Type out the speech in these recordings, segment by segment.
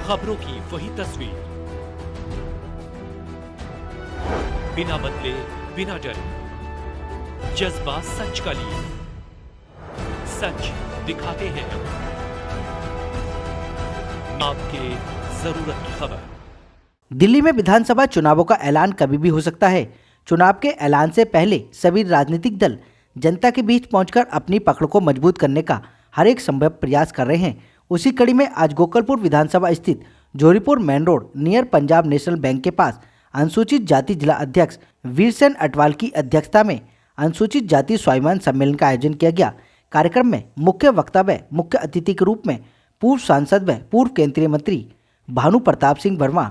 खबरों की वही तस्वीर, बिना बदले बिना डरे, जज्बा सच का लिए, सच दिखाते हैं आपके जरूरत की खबर। दिल्ली में विधानसभा चुनावों का ऐलान कभी भी हो सकता है। चुनाव के ऐलान से पहले सभी राजनीतिक दल जनता के बीच पहुंचकर अपनी पकड़ को मजबूत करने का हर एक संभव प्रयास कर रहे हैं। उसी कड़ी में आज गोकलपुर विधानसभा स्थित Joripur main road near Punjab National Bank के पास अनुसूचित जाति जिला अध्यक्ष वीरसेन अटवाल की अध्यक्षता में अनुसूचित जाति स्वाभिमान सम्मेलन का आयोजन किया गया। कार्यक्रम में मुख्य वक्ता व मुख्य अतिथि के रूप में पूर्व सांसद व पूर्व केंद्रीय मंत्री भानु प्रताप सिंह वर्मा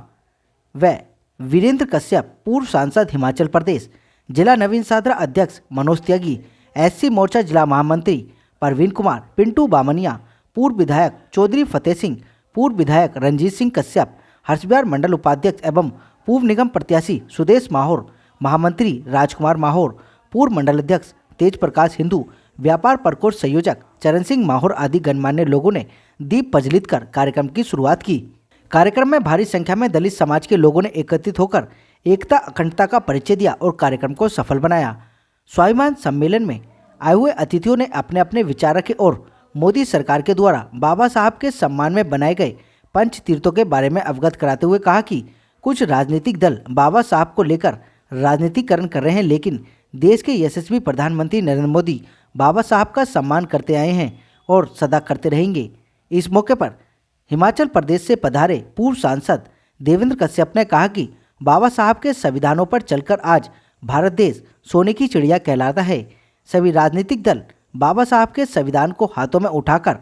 व वीरेंद्र कश्यप, पूर्व सांसद हिमाचल प्रदेश, जिला नवीन साधरा अध्यक्ष मनोज त्यागी, एससी मोर्चा जिला महामंत्री परवीन कुमार, पिंटू बामनिया, पूर्व विधायक चौधरी फतेह सिंह, पूर्व विधायक रंजीत सिंह कश्यप, हर्षविहार मंडल उपाध्यक्ष एवं पूर्व निगम प्रत्याशी सुदेश माहौर, महामंत्री राजकुमार माहौर, पूर्व मंडल अध्यक्ष तेज प्रकाश हिंदू, व्यापार प्रकोष्ठ संयोजक चरण सिंह माहौर आदि गणमान्य लोगों ने दीप प्रज्वलित कर कार्यक्रम की शुरुआत की। कार्यक्रम में भारी संख्या में दलित समाज के लोगों ने एकत्रित होकर एकता अखंडता का परिचय दिया और कार्यक्रम को सफल बनाया। स्वाभिमान सम्मेलन में आए हुए अतिथियों ने अपने अपने विचार रखे और मोदी सरकार के द्वारा बाबा साहब के सम्मान में बनाए गए पंच तीर्थों के बारे में अवगत कराते हुए कहा कि कुछ राजनीतिक दल बाबा साहब को लेकर राजनीतिकरण कर रहे हैं, लेकिन देश के यशस्वी प्रधानमंत्री नरेंद्र मोदी बाबा साहब का सम्मान करते आए हैं और सदा करते रहेंगे। इस मौके पर हिमाचल प्रदेश से पधारे पूर्व सांसद देवेंद्र कश्यप ने कहा कि बाबा साहब के संविधानों पर चलकर आज भारत देश सोने की चिड़िया कहलाता है। सभी राजनीतिक दल बाबा साहब के संविधान को हाथों में उठाकर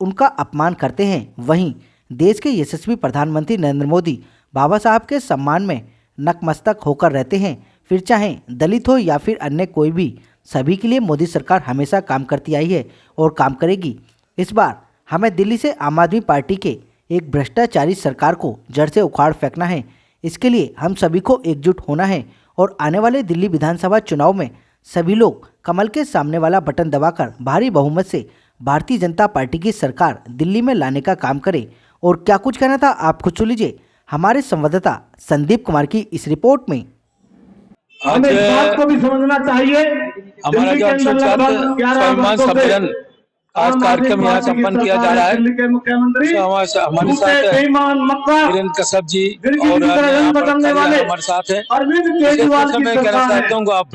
उनका अपमान करते हैं। वहीं देश के यशस्वी प्रधानमंत्री नरेंद्र मोदी बाबा साहब के सम्मान में नतमस्तक होकर रहते हैं। फिर चाहे दलित हो या फिर अन्य कोई भी, सभी के लिए मोदी सरकार हमेशा काम करती आई है और काम करेगी। इस बार हमें दिल्ली से आम आदमी पार्टी के एक भ्रष्टाचारी सरकार को जड़ से उखाड़ फेंकना है। इसके लिए हम सभी को एकजुट होना है और आने वाले दिल्ली विधानसभा चुनाव में सभी लोग कमल के सामने वाला बटन दबाकर भारी बहुमत से भारतीय जनता पार्टी की सरकार दिल्ली में लाने का काम करें। और क्या कुछ कहना था आप खुद सुन लीजिए हमारे संवाददाता संदीप कुमार की इस रिपोर्ट में। हमें इस बात को भी समझना चाहिए, हमारा जो स्वाभिमान सम्मेलन आज कार्यक्रम यहाँ संपन्न किया जा रहा है। हमारे साथ वीरेंद्र कश्यप जी और हमारे साथ है। मैं कहना चाहता हूँ आप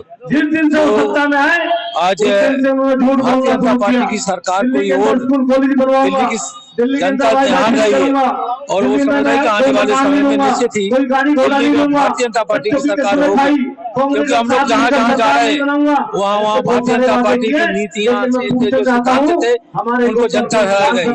आज भारतीय जनता पार्टी की सरकार को और दिल्ली की जनता ध्यान रही है और वो समझ रही है कि आने वाले समय में निश्चित ही दिल्ली में भारतीय जनता पार्टी की सरकार होगी, क्योंकि हम लोग जहाँ जहाँ जा रहे हैं वहाँ भारतीय जनता पार्टी की नीतियाँ जो सिद्धांत थे उनको जनता हरा गई है।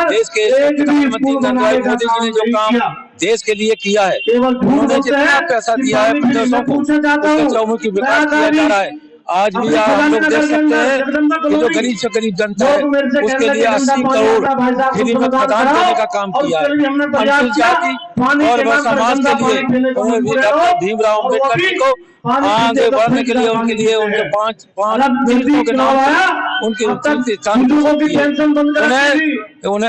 देश के प्रधानमंत्री नरेंद्र मोदी जी ने जो काम देश के लिए किया है, उन्होंने जितना पैसा दिया है प्रदेशों को उसका चौमुखी विकास किया जा रहा है। आज भी हम लोग देख सकते हैं कि जो गरीब से गरीब जनता है उसके लिए 80 करोड़ फ्री में प्रदान करने का काम किया है। अनुसूचित जाति और समाज के लिए उन्होंने डॉक्टर भीमराव अम्बेडकर जी को आगे बढ़ने के लिए उनके पांच तीर्थों के नाम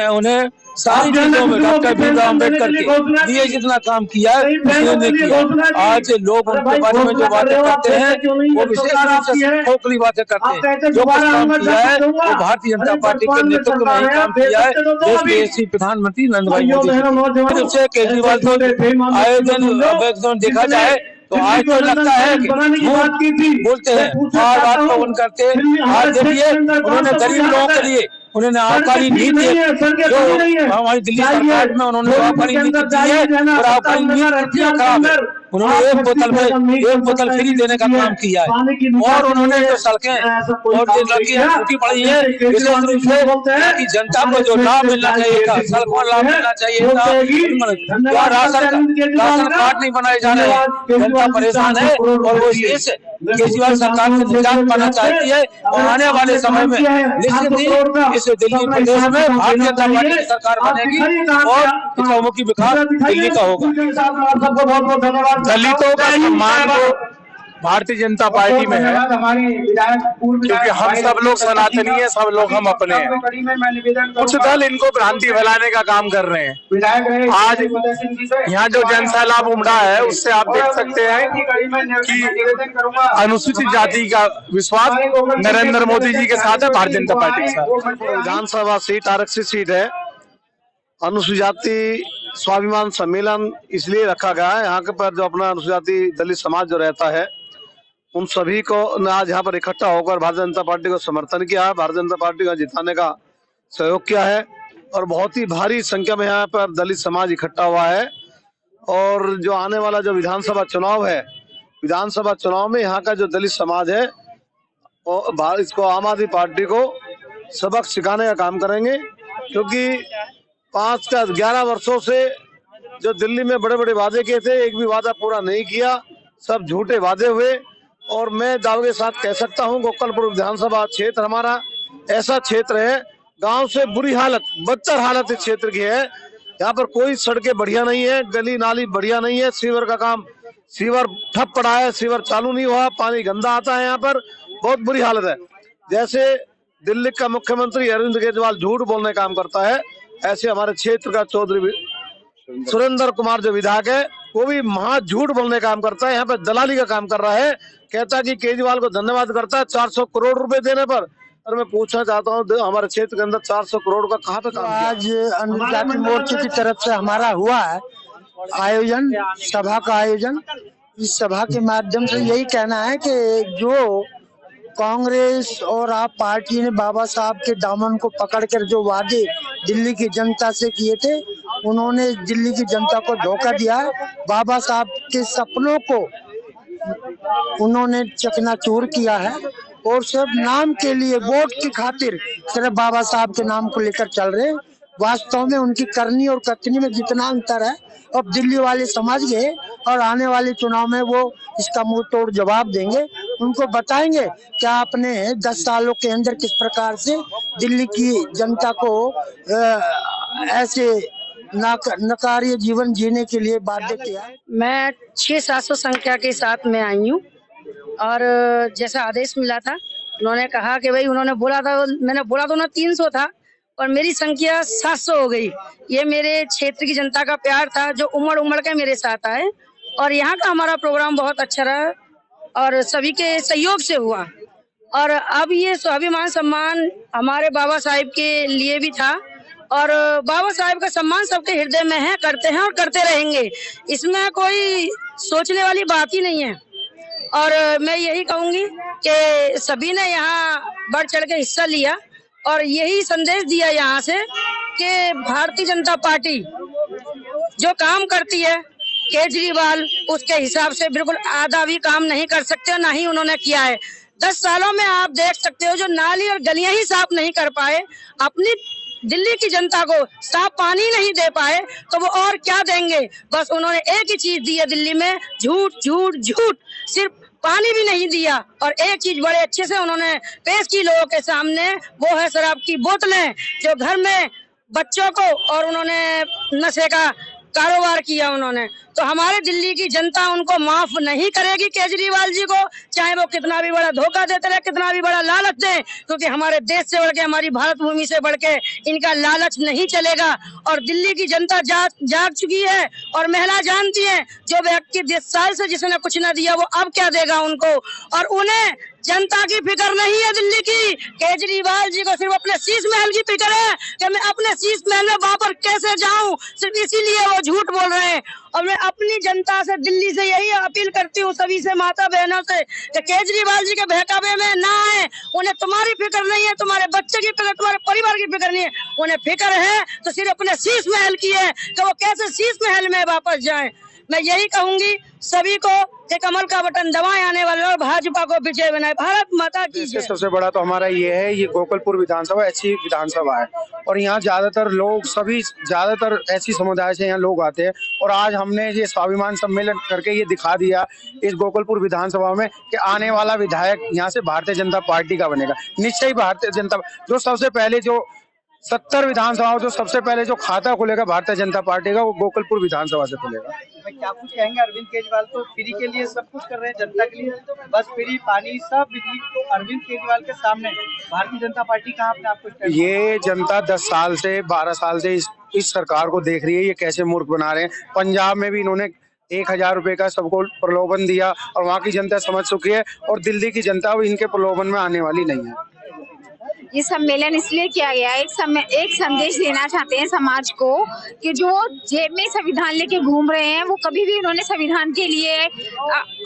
उन्हें सारी चीजों में डॉक्टर भीमराव अम्बेडकर के लिए जितना काम किया है उसने किया। आज लोग उनके बारे में जो बातें करते हैं वो विशेष रूप से खोखली बातें करते हैं। जो कुछ काम किया है वो भारतीय जनता पार्टी के नेतृत्व में ही काम किया है। देश के यशस्वी प्रधानमंत्री नरेंद्र भाई मोदी से केजरीवाल को आयोजन देखा जाए तो आज तो लगता है कि बोलते हैं बार बार पवन करते आज देखिए उन्होंने गरीब लोगों के लिए उन्होंने आबकारी नीति जो हमारी दिल्ली सरकार में उन्होंने आबकारी नीति दी है और आबकारी नीति खराब है। उन्होंने एक बोतल फ्री देने का काम किया है और उन्होंने जो सड़कें और जो लड़कियां टूटी पड़ी है विशेष रूप से कि जनता को जो लाभ मिलना चाहिए था, सड़कों लाभ मिलना चाहिए था, राशन कार्ड नहीं बनाए जा रहे हैं, जनता परेशान है और वो इस केजरीवाल सरकार से निजात पाना चाहती है। और आने वाले समय में निश्चित ही इस दिल्ली प्रदेश में भारतीय जनता पार्टी की सरकार बनेगी और चौमुखी विकास दिल्ली का होगा। दलितों का सम्मान को भारतीय जनता पार्टी में है, क्योंकि हम सब लोग सनातनी है, सब लोग हम अपने हैं। कुछ दल इनको भ्रांति फैलाने का काम कर रहे हैं। आज यहाँ जो जनसैलाब उमड़ा है उससे आप देख सकते हैं कि अनुसूचित जाति का विश्वास नरेंद्र मोदी जी के साथ है, भारतीय जनता पार्टी के साथ। विधानसभा सीट आरक्षित सीट है। अनुसूचित जाति स्वाभिमान सम्मेलन इसलिए रखा गया है, यहाँ के पर जो अपना अनुसूचित जाति दलित समाज जो रहता है उन सभी को आज यहाँ पर इकट्ठा होकर भारतीय जनता पार्टी को समर्थन किया है, भारतीय जनता पार्टी को जिताने का सहयोग किया है और बहुत ही भारी संख्या में यहाँ पर दलित समाज इकट्ठा हुआ है। और जो आने वाला जो विधानसभा चुनाव है, विधानसभा चुनाव में यहाँ का जो दलित समाज है और इसको आम आदमी पार्टी को सबक सिखाने का काम करेंगे, क्योंकि 11 वर्षों से जो दिल्ली में बड़े बड़े वादे किए थे, एक भी वादा पूरा नहीं किया, सब झूठे वादे हुए। और मैं दावे के साथ कह सकता हूं गोकलपुर विधानसभा क्षेत्र हमारा ऐसा क्षेत्र है, गांव से बुरी हालत, बदतर हालत इस क्षेत्र की है। यहाँ पर कोई सड़कें बढ़िया नहीं है, गली नाली बढ़िया नहीं है, सीवर का काम, सीवर ठप पड़ा है, सीवर चालू नहीं हुआ, पानी गंदा आता है, यहाँ पर बहुत बुरी हालत है। जैसे दिल्ली का मुख्यमंत्री अरविंद केजरीवाल झूठ बोलने का काम करता है, ऐसे हमारे क्षेत्र का चौधरी सुरेंद्र कुमार जो विधायक है वो भी महा झूठ बोलने का काम करता है, यहाँ पे दलाली का काम कर रहा है। कहता है कि केजरीवाल को धन्यवाद करता है 400 करोड़ रुपए देने पर। और मैं पूछना चाहता हूँ हमारे क्षेत्र के अंदर 400 करोड़ का कहाँ पे काम किया? आज अनुसूचित जाति मोर्चे की तरफ से हमारा हुआ है आयोजन, सभा का आयोजन। इस सभा के माध्यम से यही कहना है कि जो कांग्रेस और आप पार्टी ने बाबा साहब के दामन को पकड़कर जो वादे दिल्ली की जनता से किए थे, उन्होंने दिल्ली की जनता को धोखा दिया है। बाबा साहब के सपनों को उन्होंने चकनाचूर किया है और सिर्फ नाम के लिए, वोट की खातिर सिर्फ बाबा साहब के नाम को लेकर चल रहे हैं। वास्तव में उनकी करनी और कथनी में जितना अंतर है अब दिल्ली वाले समझ गए और आने वाले चुनाव में वो इसका मुंह तोड़ जवाब देंगे। उनको बताएंगे कि आपने 10 सालों के अंदर किस प्रकार से दिल्ली की जनता को ऐसे नकार्य जीवन जीने के लिए बाध्य किया। मैं 600-700 संख्या के साथ में आई हूँ और जैसा आदेश मिला था उन्होंने कहा कि भाई, उन्होंने बोला था, मैंने बोला तो ना 300 था और मेरी संख्या 700 हो गई। ये मेरे क्षेत्र की जनता का प्यार था जो उमड़ के मेरे साथ आए और यहाँ का हमारा प्रोग्राम बहुत अच्छा रहा और सभी के सहयोग से हुआ। और अब ये स्वाभिमान सम्मान हमारे बाबा साहिब के लिए भी था और बाबा साहिब का सम्मान सबके हृदय में है, करते हैं और करते रहेंगे। इसमें कोई सोचने वाली बात ही नहीं है। और मैं यही कहूंगी कि सभी ने यहाँ बढ़ चढ़ के हिस्सा लिया और यही संदेश दिया यहाँ से कि भारतीय जनता पार्टी जो काम करती है, केजरीवाल उसके हिसाब से बिल्कुल आधा भी काम नहीं कर सकते, ना ही उन्होंने किया है। 10 सालों में आप देख सकते हो जो नाली और गलियां ही साफ नहीं कर पाए, अपनी दिल्ली की जनता को साफ पानी नहीं दे पाए, तो वो और क्या देंगे। बस उन्होंने एक ही चीज दी है दिल्ली में, झूठ झूठ झूठ, सिर्फ पानी भी नहीं दिया। और एक चीज बड़े अच्छे से उन्होंने पेश की लोगों के सामने, वो है शराब की बोतलें जो घर में बच्चों को, और उन्होंने नशे का कारोबार किया उन्होंने। तो हमारे दिल्ली की जनता उनको माफ नहीं करेगी केजरीवाल जी को, चाहे वो कितना भी बड़ा धोखा देते रहे, कितना भी बड़ा लालच दे, क्योंकि हमारे देश से बढ़ के, हमारी भारत भूमि से बढ़ के इनका लालच नहीं चलेगा। और दिल्ली की जनता जाग चुकी है और महिला जानती है, जो व्यक्ति 10 साल से जिसने कुछ न दिया वो अब क्या देगा उनको। और उन्हें जनता की फिक्र नहीं है दिल्ली की, केजरीवाल जी को सिर्फ अपने शीश महल की फिक्र है कि मैं अपने शीश महल में वहां पर कैसे जाऊं, सिर्फ इसीलिए वो झूठ बोल रहे हैं। और मैं अपनी जनता से दिल्ली से यही अपील करती हूँ, सभी से, माता बहनों से, कि केजरीवाल जी के बहकावे में ना आए। उन्हें तुम्हारी फिक्र नहीं है, तुम्हारे बच्चे की फिक्र, तुम्हारे परिवार की फिक्र नहीं है, उन्हें फिक्र है तो सिर्फ अपने शीश महल की है कि वो कैसे शीश महल में वापस जाएं। मैं यही कहूंगी सभी को कि कमल का बटन दबाएं, आने वाले और भाजपा को विजय बनाए। भारत माता की जय। सबसे बड़ा तो हमारा ये है, ये गोकुलपुर विधानसभा ऐसी विधानसभा है और यहाँ ज्यादातर लोग, सभी ज्यादातर ऐसी समुदाय से यहाँ लोग आते हैं। और आज हमने ये स्वाभिमान सम्मेलन करके ये दिखा दिया इस गोकुलपुर विधानसभा में कि आने वाला विधायक यहाँ से भारतीय जनता पार्टी का बनेगा। निश्चय भारतीय जनता, जो सबसे पहले जो 70 विधानसभाओं जो सबसे पहले जो खाता खुलेगा भारतीय जनता पार्टी का, वो गोकुलपुर विधानसभा से खुलेगा। क्या कुछ कहेंगे? अरविंद केजरीवाल तो फ्री के लिए सब कुछ कर रहे हैं जनता के लिए, बस फ्री, पानी, सब बिजली। तो अरविंद केजरीवाल के सामने भारतीय जनता पार्टी कहाँ अपने आप को stand करती है? ये जनता 10 साल से 12 साल से इस सरकार को देख रही है, ये कैसे मूर्ख बना रहे हैं। पंजाब में भी इन्होंने 1000 रुपए का सबको प्रलोभन दिया और वहाँ की जनता समझ चुकी है, और दिल्ली की जनता अब इनके प्रलोभन में आने वाली नहीं है। ये सम्मेलन इसलिए किया गया है, एक संदेश देना चाहते हैं समाज को कि जो जेब में संविधान लेके घूम रहे हैं, वो कभी भी उन्होंने संविधान के लिए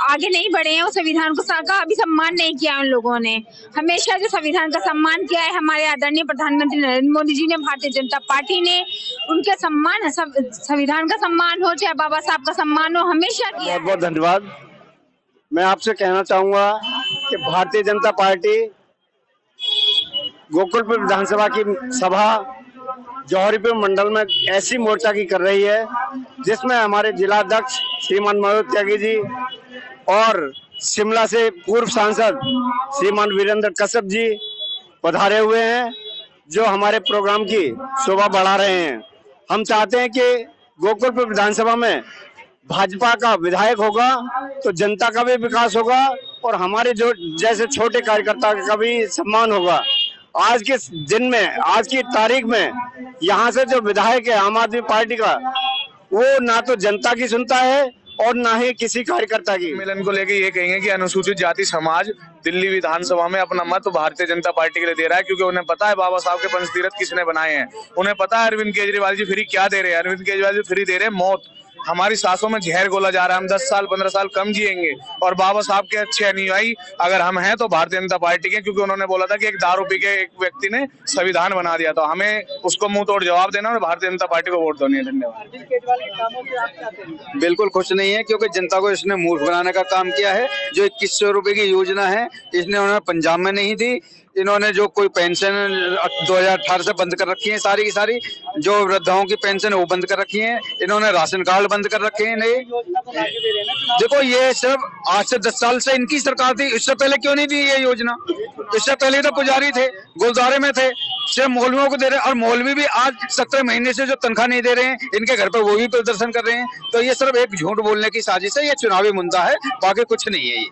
आगे नहीं बढ़े हैं। वो संविधान को अभी सम्मान नहीं किया उन लोगों ने। हमेशा जो संविधान का सम्मान किया है हमारे आदरणीय प्रधानमंत्री नरेंद्र मोदी जी ने, भारतीय जनता पार्टी ने, उनके सम्मान, संविधान का सम्मान हो चाहे बाबा साहब का सम्मान हो, हमेशा किया। बहुत बहुत धन्यवाद। मैं आपसे कहना चाहूंगा कि भारतीय जनता पार्टी गोकुलपुर विधानसभा की सभा जौहरीपुर मंडल में ऐसी मोर्चा की कर रही है जिसमें हमारे जिलाध्यक्ष श्रीमान मनोज त्यागी जी और शिमला से पूर्व सांसद श्रीमान वीरेंद्र कश्यप जी पधारे हुए हैं, जो हमारे प्रोग्राम की शोभा बढ़ा रहे हैं। हम चाहते हैं कि गोकुलपुर विधानसभा में भाजपा का विधायक होगा तो जनता का भी विकास होगा और हमारे जो जैसे छोटे कार्यकर्ता का भी सम्मान होगा। आज के दिन में, आज की तारीख में यहाँ से जो विधायक है आम आदमी पार्टी का, वो ना तो जनता की सुनता है और ना ही किसी कार्यकर्ता की। सम्मेलन को लेके ये कहेंगे कि अनुसूचित जाति समाज दिल्ली विधानसभा में अपना मत भारतीय जनता पार्टी के लिए दे रहा है, क्योंकि उन्हें पता है बाबा साहब के पंचतीर्थ किसने बनाए हैं। उन्हें पता है अरविंद केजरीवाल जी फ्री क्या दे रहे हैं। अरविंद केजरीवाल जी फ्री दे रहे हैं मौत। हमारी सांसों में जहर घोला जा रहा है। हम 10 साल 15 साल कम जिएंगे और बाबा साहब के अच्छे अनुयायी अगर हम हैं तो भारतीय जनता पार्टी के, क्योंकि उन्होंने बोला था कि एक दारू पी के एक व्यक्ति ने संविधान बना दिया, तो हमें उसको मुंह तोड़ जवाब देना और भारतीय जनता पार्टी को वोट देनी है। धन्यवाद। अरविंद केजरीवाल के कामों से आप क्या कहेंगे? बिल्कुल खुश नहीं है, क्योंकि जनता को इसने मूर्ख बनाने का काम किया है। जो 2100 रुपए की योजना है इसने उन्होंने पंजाब में नहीं दी। इन्होंने जो कोई पेंशन 2018 से बंद कर रखी है, सारी की सारी जो वृद्धाओं की पेंशन है वो बंद कर रखी है। इन्होंने राशन कार्ड बंद कर रखे हैं। नहीं, देखो ये सिर्फ आज से 10 साल से इनकी सरकार थी, इससे पहले क्यों नहीं दी ये योजना? इससे पहले तो पुजारी थे, गुरुद्वारे में थे, सिर्फ मौलवियों को दे रहे हैं। और मौलवी भी आज 17 महीने से जो तनख्वाह नहीं दे रहे हैं, इनके घर पर वो भी प्रदर्शन कर रहे हैं। तो ये सिर्फ एक झूठ बोलने की साजिश है, ये चुनावी मुद्दा है, बाकी कुछ नहीं है ये।